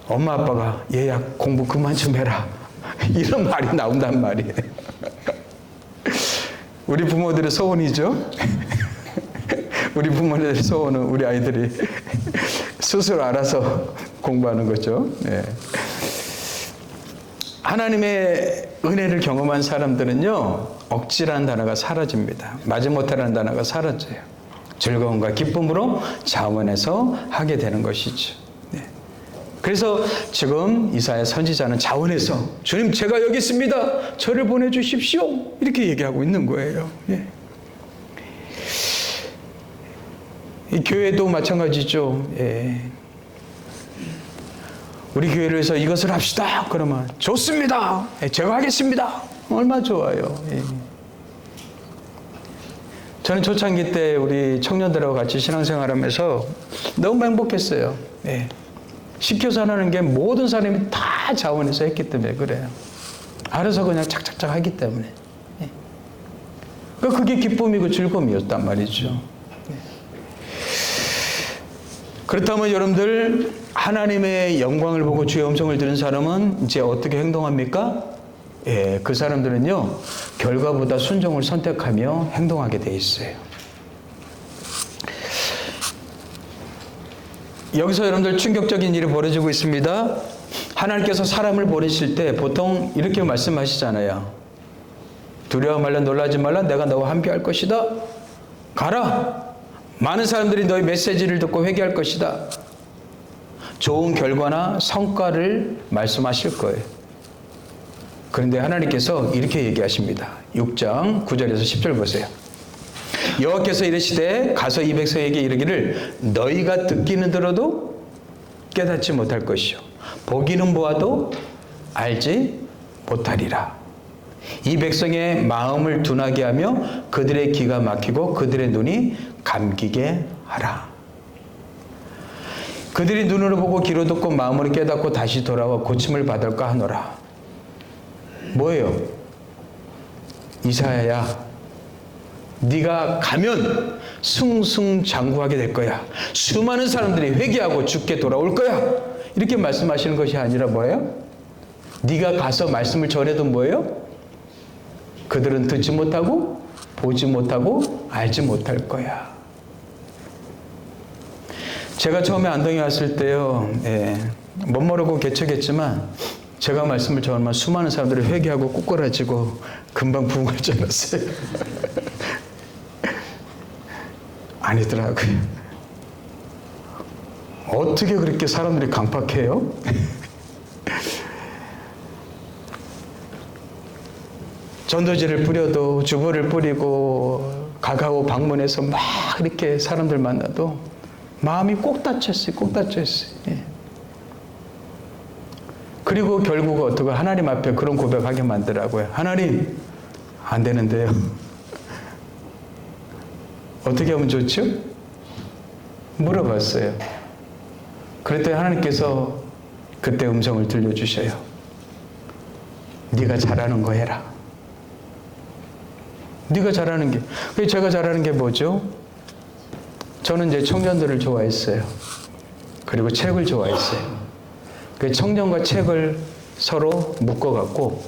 엄마 아빠가 얘야 공부 그만 좀 해라. 이런 말이 나온단 말이에요. 우리 부모들의 소원이죠. 우리 부모들의 소원은 우리 아이들이 스스로 알아서 공부하는 거죠. 하나님의 은혜를 경험한 사람들은요, 억지라는 단어가 사라집니다. 마지못해라는 단어가 사라져요. 즐거움과 기쁨으로 자원해서 하게 되는 것이죠. 그래서 지금 이사야 선지자는 자원해서 주님 제가 여기 있습니다. 저를 보내주십시오. 이렇게 얘기하고 있는 거예요. 이 교회도 마찬가지죠. 우리 교회를 해서 이것을 합시다. 그러면 좋습니다. 제가 하겠습니다. 얼마나 좋아요. 저는 초창기 때 우리 청년들하고 같이 신앙생활하면서 너무 행복했어요. 시켜서 하는 게 모든 사람이 다 자원해서 했기 때문에 그래요. 알아서 그냥 착착착 하기 때문에. 그게 기쁨이고 즐거움이었단 말이죠. 그렇다면 여러분들 하나님의 영광을 보고 주의 음성을 들은 사람은 이제 어떻게 행동합니까? 그 사람들은요 결과보다 순종을 선택하며 행동하게 돼 있어요. 여기서 여러분들 충격적인 일이 벌어지고 있습니다. 하나님께서 사람을 보내실 때 보통 이렇게 말씀하시잖아요. 두려워 말라 놀라지 말라 내가 너와 함께 할 것이다. 가라. 많은 사람들이 너의 메시지를 듣고 회개할 것이다. 좋은 결과나 성과를 말씀하실 거예요. 그런데 하나님께서 이렇게 얘기하십니다. 6장 9절에서 10절 보세요. 여호와께서 이르시되 가서 이 백성에게 이르기를 너희가 듣기는 들어도 깨닫지 못할 것이요 보기는 보아도 알지 못하리라. 이 백성의 마음을 둔하게 하며 그들의 귀가 막히고 그들의 눈이 감기게 하라. 그들이 눈으로 보고 귀로 듣고 마음으로 깨닫고 다시 돌아와 고침을 받을까 하노라. 뭐예요? 이사야야, 네가 가면 승승장구하게 될 거야. 수많은 사람들이 회개하고 죽게 돌아올 거야. 이렇게 말씀하시는 것이 아니라 뭐예요? 네가 가서 말씀을 전해도 뭐예요? 그들은 듣지 못하고 보지 못하고 알지 못할 거야. 제가 처음에 안동에 왔을 때요, 못 모르고 개척했지만 제가 말씀을 전하면 수많은 사람들이 회개하고 꼬꾸라지고 금방 부흥할 줄 알았어요. 아니더라고요. 어떻게 그렇게 사람들이 강팍해요? 전도지를 뿌려도 주보를 뿌리고 가가오 방문해서 막 이렇게 사람들 만나도 마음이 꼭 닫혔어요. 꼭 닫혔어요. 예. 그리고 결국 어떻게 하나님 앞에 그런 고백하게 만들더라고요. 하나님, 안 되는데요. 어떻게 하면 좋죠? 물어봤어요. 그랬더니 하나님께서 그때 음성을 들려주셔요. 네가 잘하는 거 해라. 네가 잘하는 게, 제가 잘하는 게 뭐죠? 저는 이제 청년들을 좋아했어요. 그리고 책을 좋아했어요. 그 청년과 책을 서로 묶어갖고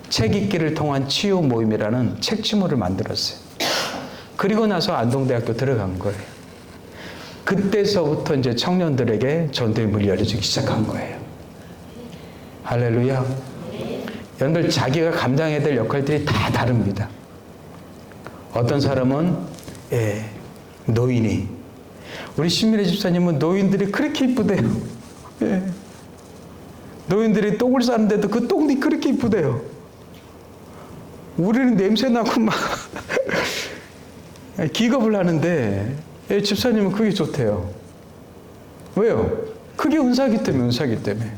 책 읽기를 통한 치유 모임이라는 책지물을 만들었어요. 그리고 나서 안동대학교 들어간 거예요. 그때서부터 이제 청년들에게 전도의 문이 열려지기 시작한 거예요. 할렐루야. 여러분들 자기가 감당해야 될 역할들이 다 다릅니다. 어떤 사람은 노인이, 우리 신미래 집사님은 노인들이 그렇게 이쁘대요. 노인들이 똥을 싸는데도 그 똥이 그렇게 이쁘대요. 우리는 냄새나고 막 기겁을 하는데 집사님은 그게 좋대요. 왜요? 그게 은사기 때문에, 은사기 때문에.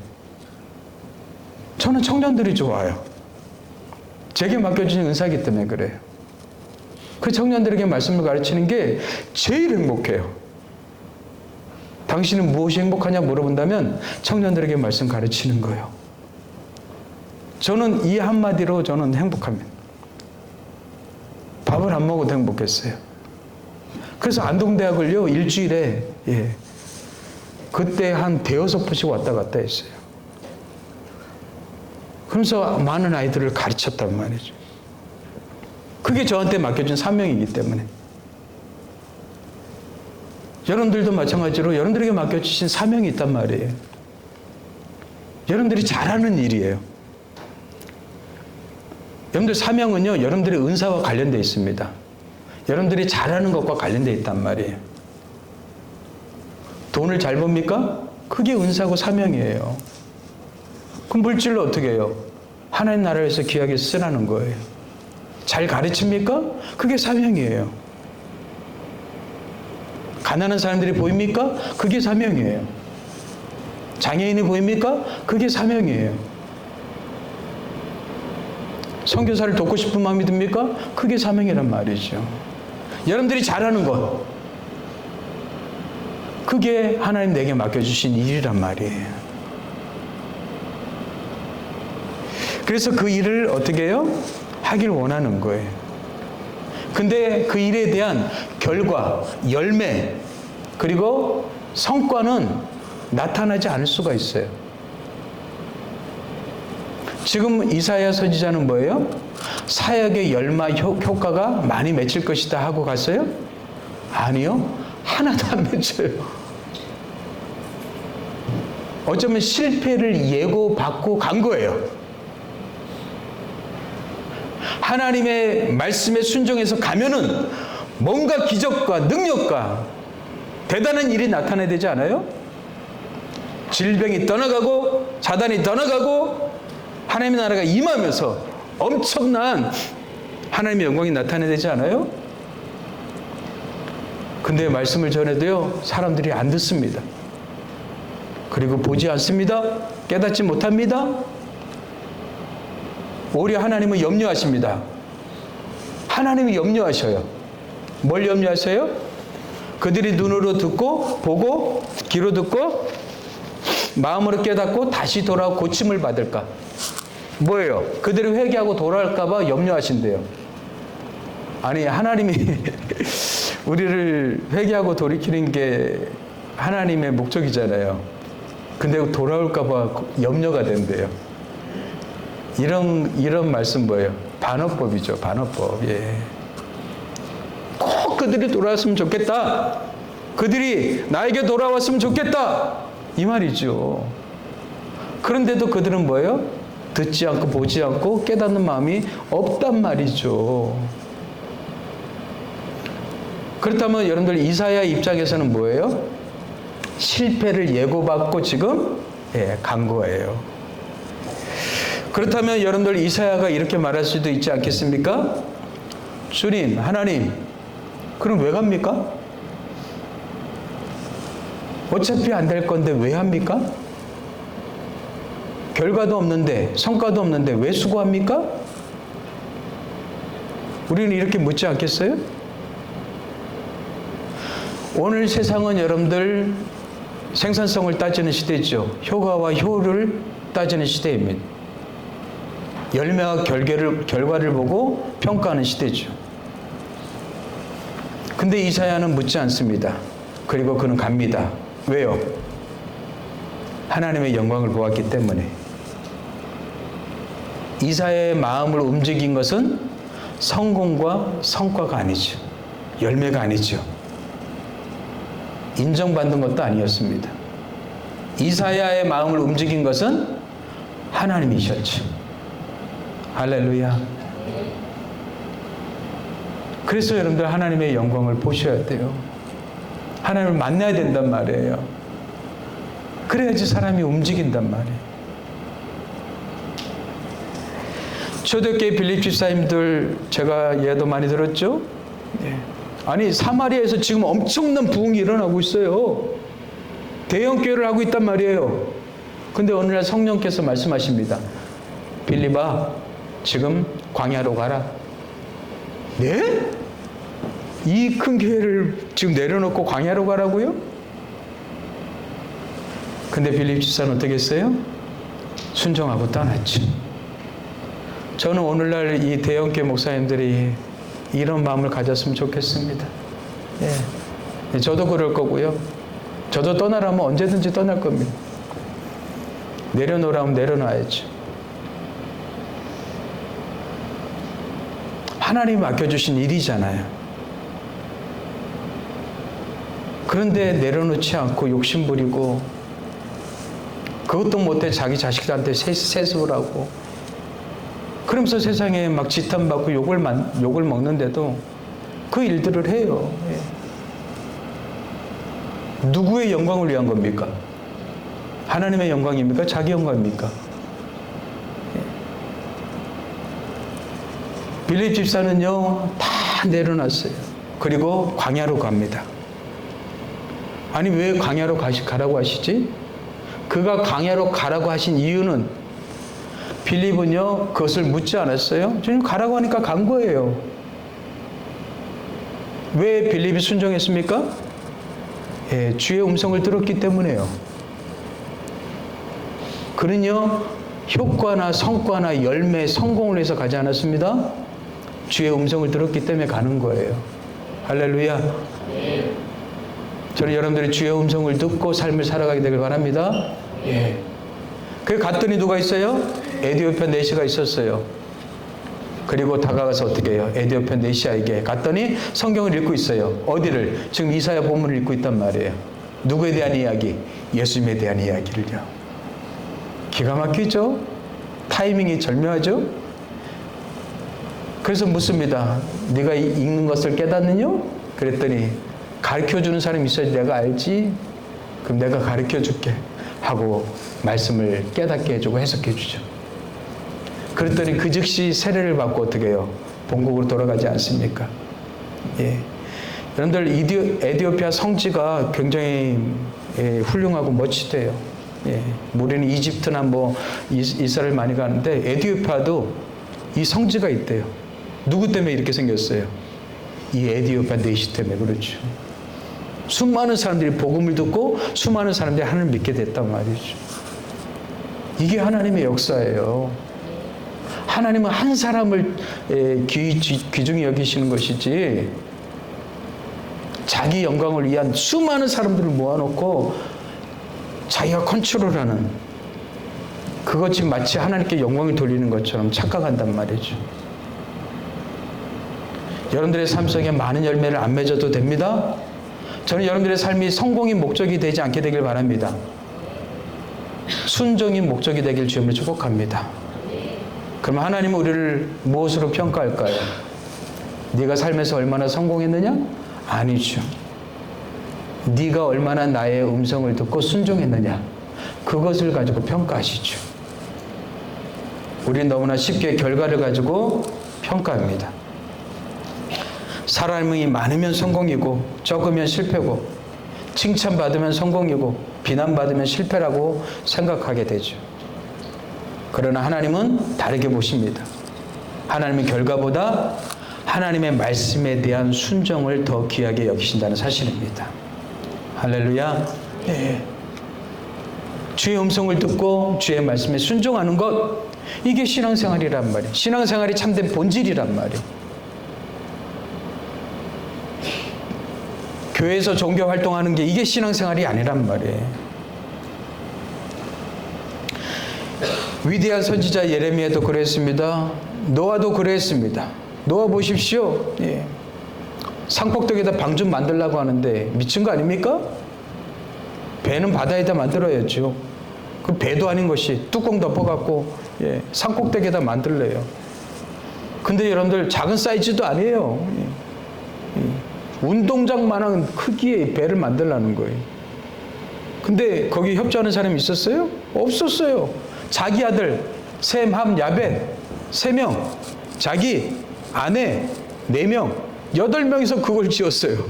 저는 청년들이 좋아요. 제게 맡겨주신 은사기 때문에 그래요. 그 청년들에게 말씀을 가르치는 게 제일 행복해요. 당신은 무엇이 행복하냐 물어본다면 청년들에게 말씀 가르치는 거예요. 저는 이 한마디로 저는 행복합니다. 밥을 안 먹어도 행복했어요. 그래서 안동대학을요, 일주일에, 그때 한 대여섯 번씩 왔다 갔다 했어요. 그러면서 많은 아이들을 가르쳤단 말이죠. 그게 저한테 맡겨준 사명이기 때문에. 여러분들도 마찬가지로 여러분들에게 맡겨주신 사명이 있단 말이에요. 여러분들이 잘하는 일이에요. 여러분들 사명은요, 여러분들의 은사와 관련되어 있습니다. 여러분들이 잘하는 것과 관련되어 있단 말이에요. 돈을 잘 법니까? 그게 은사고 사명이에요. 그럼 물질로 어떻게 해요? 하나님 나라에서 귀하게 쓰라는 거예요. 잘 가르칩니까? 그게 사명이에요. 가난한 사람들이 보입니까? 그게 사명이에요. 장애인이 보입니까? 그게 사명이에요. 선교사를 돕고 싶은 마음이 듭니까? 그게 사명이란 말이죠. 여러분들이 잘하는 것, 그게 하나님 내게 맡겨주신 일이란 말이에요. 그래서 그 일을 어떻게 해요? 하길 원하는 거예요. 근데 그 일에 대한 결과, 열매, 그리고 성과는 나타나지 않을 수가 있어요. 지금 이사야 선지자는 뭐예요? 사역의 열마 효과가 많이 맺힐 것이다 하고 갔어요? 아니요. 하나도 안 맺혀요. 어쩌면 실패를 예고받고 간 거예요. 하나님의 말씀에 순종해서 가면은 뭔가 기적과 능력과 대단한 일이 나타나야 되지 않아요? 질병이 떠나가고, 사단이 떠나가고, 하나님의 나라가 임하면서 엄청난 하나님의 영광이 나타내야 되지 않아요? 근데 말씀을 전해도요, 사람들이 안 듣습니다. 그리고 보지 않습니다. 깨닫지 못합니다. 오히려 하나님은 염려하십니다. 하나님이 염려하셔요. 뭘 염려하세요? 그들이 눈으로 듣고 보고 귀로 듣고 마음으로 깨닫고 다시 돌아와 고침을 받을까? 뭐예요? 그들이 회개하고 돌아올까 봐 염려하신대요. 아니, 하나님이 우리를 회개하고 돌이키는 게 하나님의 목적이잖아요. 근데 돌아올까 봐 염려가 된대요. 이런 말씀 뭐예요? 반어법이죠. 반어법. 예. 꼭 그들이 돌아왔으면 좋겠다. 그들이 나에게 돌아왔으면 좋겠다. 이 말이죠. 그런데도 그들은 뭐예요? 듣지 않고 보지 않고 깨닫는 마음이 없단 말이죠. 그렇다면 여러분들 이사야 입장에서는 뭐예요? 실패를 예고받고 지금 간 거예요. 그렇다면 여러분들 이사야가 이렇게 말할 수도 있지 않겠습니까? 주님, 하나님, 그럼 왜 갑니까? 어차피 안 될 건데 왜 합니까? 결과도 없는데, 성과도 없는데 왜 수고합니까? 우리는 이렇게 묻지 않겠어요? 오늘 세상은 여러분들 생산성을 따지는 시대죠. 효과와 효를 따지는 시대입니다. 열매와 결과를 보고 평가하는 시대죠. 근데 이사야는 묻지 않습니다. 그리고 그는 갑니다. 왜요? 하나님의 영광을 보았기 때문에. 이사야의 마음을 움직인 것은 성공과 성과가 아니죠. 열매가 아니죠. 인정받는 것도 아니었습니다. 이사야의 마음을 움직인 것은 하나님이셨죠. 할렐루야. 그래서 여러분들 하나님의 영광을 보셔야 돼요. 하나님을 만나야 된단 말이에요. 그래야지 사람이 움직인단 말이에요. 초대교회 빌립 집사님들 제가 예도 많이 들었죠? 네. 아니 사마리아에서 지금 엄청난 부흥이 일어나고 있어요. 대형 교회를 하고 있단 말이에요. 근데 어느 날 성령께서 말씀하십니다. 빌립아, 지금 광야로 가라. 네? 이 큰 교회를 지금 내려놓고 광야로 가라고요? 근데 빌립 집사는 어떻게 했어요? 순종하고 떠났죠. 저는 오늘날 이 대형교회 목사님들이 이런 마음을 가졌으면 좋겠습니다. 예. 저도 그럴 거고요. 저도 떠나라면 언제든지 떠날 겁니다. 내려놓으라면 내려놔야죠. 하나님이 맡겨주신 일이잖아요. 그런데 내려놓지 않고 욕심부리고 그것도 못해 자기 자식들한테 세습을 하고 그러면서 세상에 막 지탄받고 욕을 먹는데도 그 일들을 해요. 예. 누구의 영광을 위한 겁니까? 하나님의 영광입니까? 자기 영광입니까? 예. 빌립 집사는요, 다 내려놨어요. 그리고 광야로 갑니다. 아니, 왜 광야로 가라고 하시지? 그가 광야로 가라고 하신 이유는 빌립은요, 그것을 묻지 않았어요. 주님 가라고 하니까 간 거예요. 왜 빌립이 순종했습니까? 예, 주의 음성을 들었기 때문에요. 그는요, 효과나 성과나 열매, 성공을 위해서 가지 않았습니다. 주의 음성을 들었기 때문에 가는 거예요. 할렐루야. 저는 여러분들이 주의 음성을 듣고 삶을 살아가게 되길 바랍니다. 예. 그 갔더니 누가 있어요? 에디오피아 내시가 있었어요. 그리고 다가가서 어떻게 해요? 에디오피아 내시아에게 갔더니 성경을 읽고 있어요. 어디를? 지금 이사야 본문을 읽고 있단 말이에요. 누구에 대한 이야기? 예수님에 대한 이야기를요. 기가 막히죠? 타이밍이 절묘하죠? 그래서 묻습니다. 네가 읽는 것을 깨닫느냐? 그랬더니 가르쳐주는 사람이 있어야지 내가 알지? 그럼 내가 가르쳐줄게 하고 말씀을 깨닫게 해주고 해석해 주죠. 그랬더니 그 즉시 세례를 받고 어떻게 해요? 본국으로 돌아가지 않습니까? 예. 여러분들 에티오피아 성지가 굉장히 훌륭하고 멋지대요. 예. 우리는 이집트나 이스라엘 많이 가는데 에티오피아도 이 성지가 있대요. 누구 때문에 이렇게 생겼어요? 이 에티오피아 내시 때문에 그렇죠. 수많은 사람들이 복음을 듣고 수많은 사람들이 하나님을 믿게 됐단 말이죠. 이게 하나님의 역사예요. 하나님은 한 사람을 귀중히 여기시는 것이지 자기 영광을 위한 수많은 사람들을 모아놓고 자기가 컨트롤하는 그것이 마치 하나님께 영광을 돌리는 것처럼 착각한단 말이죠. 여러분들의 삶 속에 많은 열매를 안 맺어도 됩니다. 저는 여러분들의 삶이 성공이 목적이 되지 않게 되길 바랍니다. 순종이 목적이 되길 주님을 축복합니다. 그럼 하나님은 우리를 무엇으로 평가할까요? 네가 삶에서 얼마나 성공했느냐? 아니죠. 네가 얼마나 나의 음성을 듣고 순종했느냐? 그것을 가지고 평가하시죠. 우리는 너무나 쉽게 결과를 가지고 평가합니다. 사람이 많으면 성공이고 적으면 실패고 칭찬받으면 성공이고 비난받으면 실패라고 생각하게 되죠. 그러나 하나님은 다르게 보십니다. 하나님은 결과보다 하나님의 말씀에 대한 순종을 더 귀하게 여기신다는 사실입니다. 할렐루야. 네. 주의 음성을 듣고 주의 말씀에 순종하는 것, 이게 신앙생활이란 말이에요. 신앙생활이 참된 본질이란 말이에요. 교회에서 종교 활동하는 게 이게 신앙생활이 아니란 말이에요. 위대한 선지자 예레미야도 그랬습니다. 노아도 그랬습니다. 노아 보십시오. 예. 산꼭대기에다 방 좀 만들려고 하는데 미친 거 아닙니까? 배는 바다에다 만들어야죠. 그 배도 아닌 것이 뚜껑 덮어갖고 산꼭대기에다 만들래요. 근데 여러분들 작은 사이즈도 아니에요. 운동장만한 크기의 배를 만들라는 거예요. 근데 거기 협조하는 사람이 있었어요? 없었어요. 자기 아들 셈, 함, 야벳 3명, 자기 아내 4명, 8명이서 그걸 지었어요.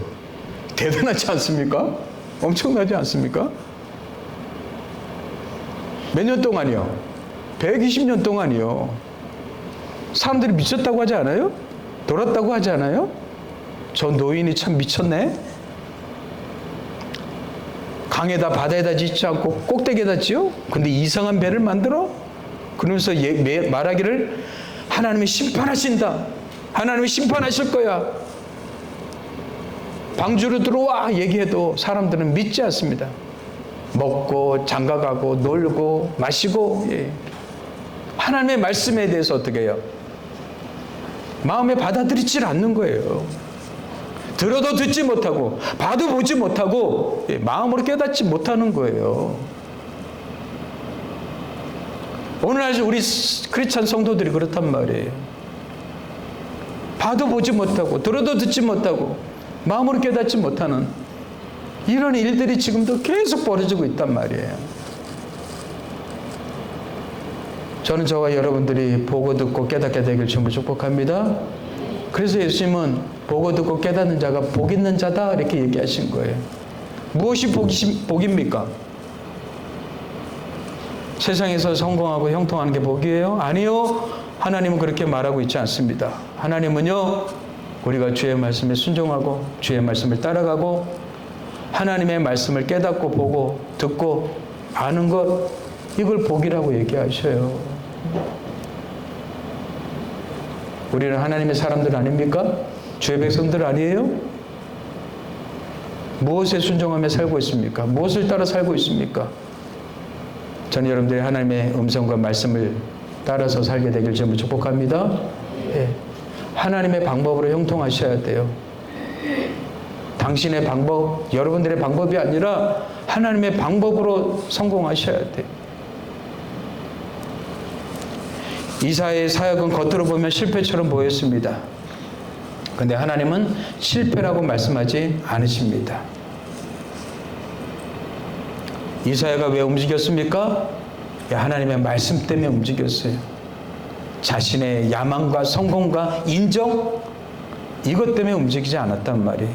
대단하지 않습니까? 엄청나지 않습니까? 몇 년 동안이요? 120년 동안이요. 사람들이 미쳤다고 하지 않아요? 돌았다고 하지 않아요? 저 노인이 참 미쳤네? 강에다 바다에다 짓지 않고 꼭대기에다 지어? 근데 이상한 배를 만들어? 그러면서 말하기를 하나님이 심판하신다. 하나님이 심판하실 거야. 방주로 들어와 얘기해도 사람들은 믿지 않습니다. 먹고 장가가고 놀고 마시고 하나님의 말씀에 대해서 어떻게 해요? 마음에 받아들이질 않는 거예요. 들어도 듣지 못하고 봐도 보지 못하고 마음으로 깨닫지 못하는 거예요. 오늘날 우리 크리스찬 성도들이 그렇단 말이에요. 봐도 보지 못하고 들어도 듣지 못하고 마음으로 깨닫지 못하는 이런 일들이 지금도 계속 벌어지고 있단 말이에요. 저는 저와 여러분들이 보고 듣고 깨닫게 되길 주님을 축복합니다. 그래서 예수님은 보고 듣고 깨닫는 자가 복 있는 자다 이렇게 얘기하신 거예요. 무엇이 복입니까? 세상에서 성공하고 형통하는 게 복이에요? 아니요. 하나님은 그렇게 말하고 있지 않습니다. 하나님은요, 우리가 주의 말씀에 순종하고 주의 말씀을 따라가고 하나님의 말씀을 깨닫고 보고 듣고 아는 것, 이걸 복이라고 얘기하셔요. 우리는 하나님의 사람들 아닙니까? 주의 백성들 아니에요? 무엇에 순종하며 살고 있습니까? 무엇을 따라 살고 있습니까? 저는 여러분들이 하나님의 음성과 말씀을 따라서 살게 되길 주님을 축복합니다. 하나님의 방법으로 형통하셔야 돼요. 당신의 방법, 여러분들의 방법이 아니라 하나님의 방법으로 성공하셔야 돼요. 이사야의 사역은 겉으로 보면 실패처럼 보였습니다. 그런데 하나님은 실패라고 말씀하지 않으십니다. 이사야가 왜 움직였습니까? 하나님의 말씀 때문에 움직였어요. 자신의 야망과 성공과 인정, 이것 때문에 움직이지 않았단 말이에요.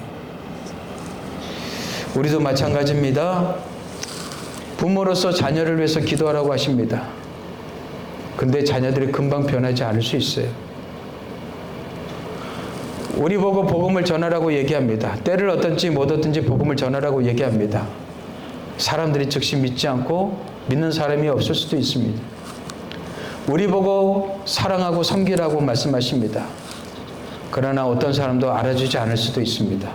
우리도 마찬가지입니다. 부모로서 자녀를 위해서 기도하라고 하십니다. 근데 자녀들이 금방 변하지 않을 수 있어요. 우리 보고 복음을 전하라고 얘기합니다. 때를 얻든지 못 얻든지 복음을 전하라고 얘기합니다. 사람들이 즉시 믿지 않고 믿는 사람이 없을 수도 있습니다. 우리 보고 사랑하고 섬기라고 말씀하십니다. 그러나 어떤 사람도 알아주지 않을 수도 있습니다.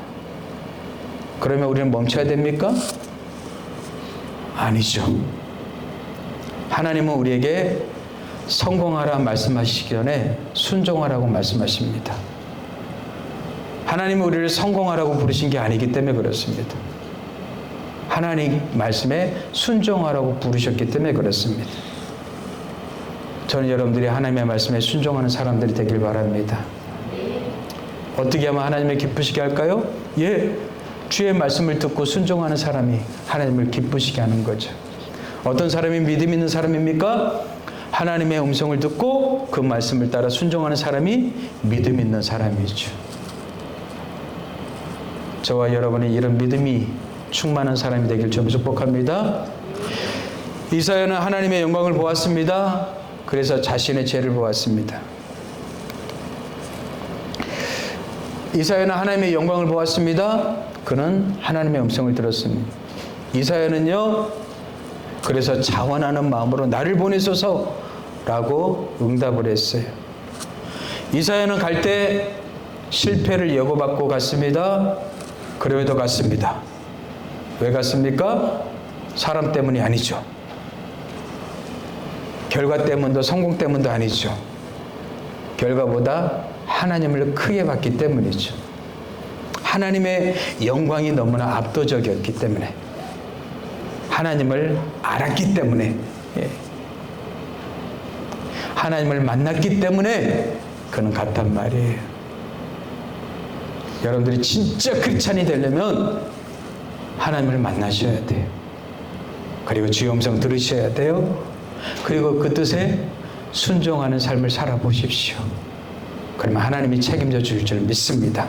그러면 우리는 멈춰야 됩니까? 아니죠. 하나님은 우리에게 성공하라 말씀하시기 전에 순종하라고 말씀하십니다. 하나님은 우리를 성공하라고 부르신 게 아니기 때문에 그렇습니다. 하나님 말씀에 순종하라고 부르셨기 때문에 그렇습니다. 저는 여러분들이 하나님의 말씀에 순종하는 사람들이 되길 바랍니다. 어떻게 하면 하나님을 기쁘시게 할까요? 주의 말씀을 듣고 순종하는 사람이 하나님을 기쁘시게 하는 거죠. 어떤 사람이 믿음 있는 사람입니까? 하나님의 음성을 듣고 그 말씀을 따라 순종하는 사람이 믿음 있는 사람이죠. 저와 여러분이 이런 믿음이 충만한 사람이 되길 좀 축복합니다. 이사야는 하나님의 영광을 보았습니다. 그래서 자신의 죄를 보았습니다. 이사야는 하나님의 영광을 보았습니다. 그는 하나님의 음성을 들었습니다. 이사야는요, 그래서 자원하는 마음으로 나를 보내소서라고 응답을 했어요. 이사야는 갈 때 실패를 예고받고 갔습니다. 그럼에도 갔습니다. 왜 갔습니까? 사람 때문이 아니죠. 결과 때문도 성공 때문도 아니죠. 결과보다 하나님을 크게 봤기 때문이죠. 하나님의 영광이 너무나 압도적이었기 때문에, 하나님을 알았기 때문에, 하나님을 만났기 때문에 그는 갔단 말이에요. 여러분들이 진짜 크리스찬이 되려면 하나님을 만나셔야 돼요. 그리고 주의 음성 들으셔야 돼요. 그리고 그 뜻에 순종하는 삶을 살아보십시오. 그러면 하나님이 책임져 줄 줄 믿습니다.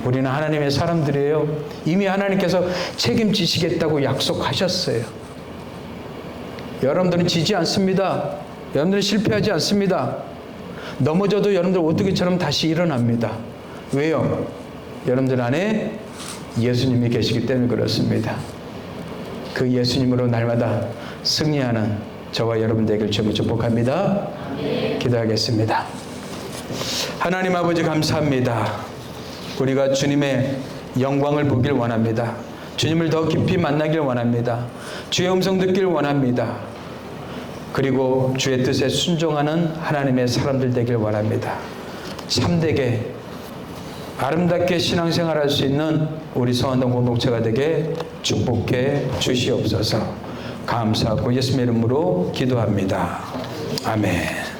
우리는 하나님의 사람들이에요. 이미 하나님께서 책임지시겠다고 약속하셨어요. 여러분들은 지지 않습니다. 여러분들은 실패하지 않습니다. 넘어져도 여러분들 오뚜기처럼 다시 일어납니다. 왜요? 여러분들 안에 예수님이 계시기 때문에 그렇습니다. 그 예수님으로 날마다 승리하는 저와 여러분 되길 주님을 축복합니다. 기도하겠습니다. 하나님 아버지 감사합니다. 우리가 주님의 영광을 보길 원합니다. 주님을 더 깊이 만나길 원합니다. 주의 음성 듣길 원합니다. 그리고 주의 뜻에 순종하는 하나님의 사람들 되길 원합니다. 참되게 아름답게 신앙생활할 수 있는 우리 성안동 공동체가 되게 축복해 주시옵소서. 감사하고 예수님의 이름으로 기도합니다. 아멘.